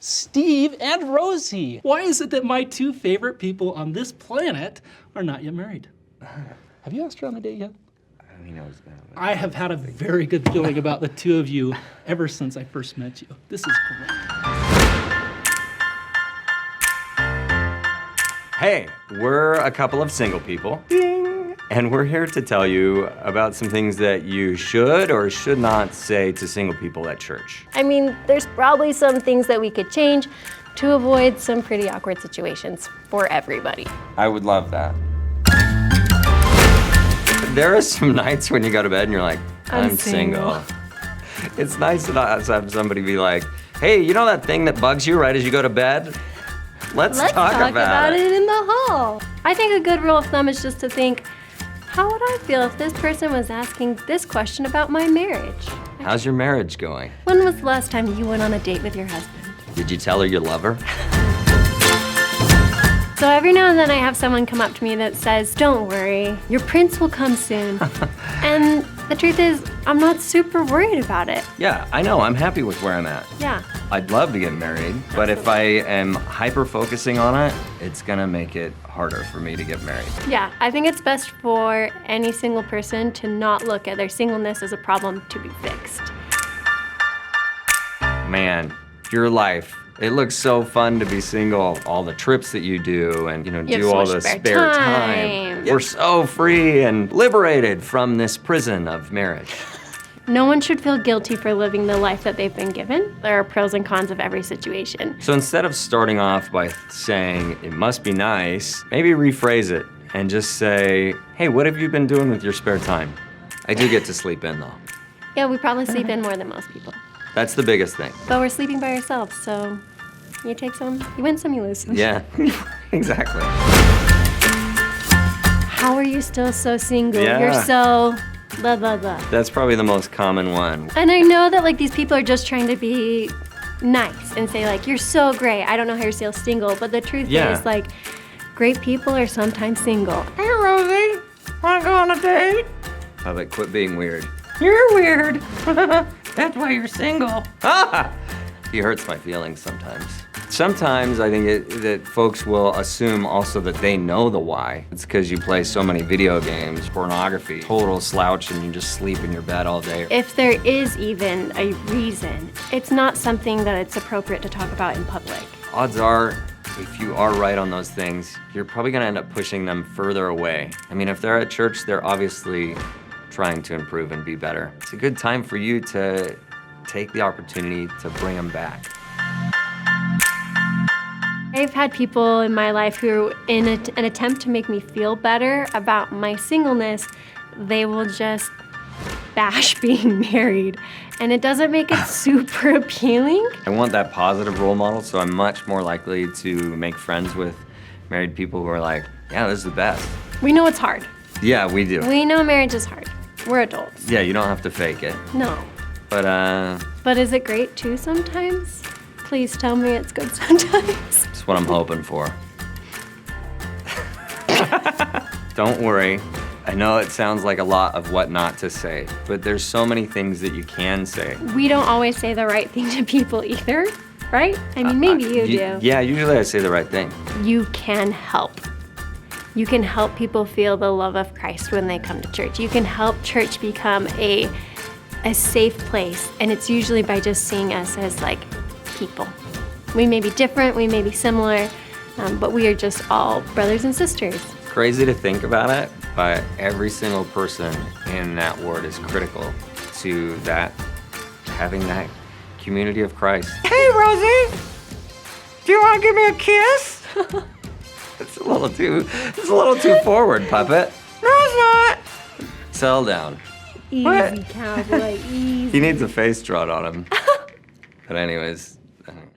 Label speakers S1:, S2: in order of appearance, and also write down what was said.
S1: Steve and Rosie. Why is it that my two favorite people on this planet are not yet married? Have you asked her on a date yet?
S2: I mean,
S1: I have had a very good feeling about the two of you ever since I first met you. This is great.
S2: Hey, we're a couple of single people. Ding! And we're here to tell you about some things that you should or should not say to single people at church.
S3: I mean, there's probably some things that we could change to avoid some pretty awkward situations for everybody.
S2: I would love that. There are some nights when you go to bed and you're like, I'm single. It's nice to not have somebody be like, hey, you know that thing that bugs you right as you go to bed? Let's talk about it
S3: in the hall. I think a good rule of thumb is just to think, how would I feel if this person was asking this question about my marriage?
S2: How's your marriage going?
S3: When was the last time you went on a date with your husband?
S2: Did you tell her you love her?
S3: So every now and then I have someone come up to me that says, don't worry, your prince will come soon. And the truth is, I'm not super worried about it.
S2: Yeah, I know, I'm happy with where I'm at.
S3: Yeah.
S2: I'd love to get married, but if I am hyper-focusing on it, it's gonna make it harder for me to get married.
S3: Yeah, I think it's best for any single person to not look at their singleness as a problem to be fixed.
S2: Man, your life. It looks so fun to be single, all the trips that you do and do all the spare time. We're so free and liberated from this prison of marriage.
S3: No one should feel guilty for living the life that they've been given. There are pros and cons of every situation.
S2: So instead of starting off by saying, it must be nice, maybe rephrase it and just say, hey, what have you been doing with your spare time? I do get to sleep in though.
S3: Yeah, we probably sleep in more than most people.
S2: That's the biggest thing.
S3: But we're sleeping by ourselves, so you take some, you win some, you lose some.
S2: Yeah, exactly.
S3: How are you still so single?
S2: Yeah.
S3: You're so blah, blah, blah.
S2: That's probably the most common one.
S3: And I know that like these people are just trying to be nice and say like, you're so great. I don't know how you're still single. But the truth is like, great people are sometimes single.
S2: Hey, Rosie, wanna go on a date? But quit being weird. You're weird. That's why you're single. He hurts my feelings sometimes. Sometimes I think that folks will assume also that they know the why. It's because you play so many video games, pornography, total slouch, and you just sleep in your bed all day.
S3: If there is even a reason, it's not something that it's appropriate to talk about in public.
S2: Odds are, if you are right on those things, you're probably gonna end up pushing them further away. I mean, if they're at church, they're obviously trying to improve and be better. It's a good time for you to take the opportunity to bring them back.
S3: I've had people in my life who, in an attempt to make me feel better about my singleness, they will just bash being married. And it doesn't make it super appealing.
S2: I want that positive role model, so I'm much more likely to make friends with married people who are like, yeah, this is the best.
S3: We know it's hard.
S2: Yeah, we do.
S3: We know marriage is hard. We're adults.
S2: Yeah, you don't have to fake it.
S3: No.
S2: But
S3: is it great too sometimes? Please tell me it's good sometimes.
S2: That's what I'm hoping for. Don't worry. I know it sounds like a lot of what not to say, but there's so many things that you can say.
S3: We don't always say the right thing to people either, right? I mean, maybe you do.
S2: Yeah, usually I say the right thing.
S3: You can help. You can help people feel the love of Christ when they come to church. You can help church become a safe place, and it's usually by just seeing us as like people. We may be different, we may be similar, but we are just all brothers and sisters.
S2: Crazy to think about it, but every single person in that ward is critical to that, having that community of Christ. Hey, Rosie, do you want to give me a kiss? It's a little too forward, puppet. No, it's not. Settle down.
S3: Easy, cowboy, easy.
S2: He needs a face drawn on him. But anyways,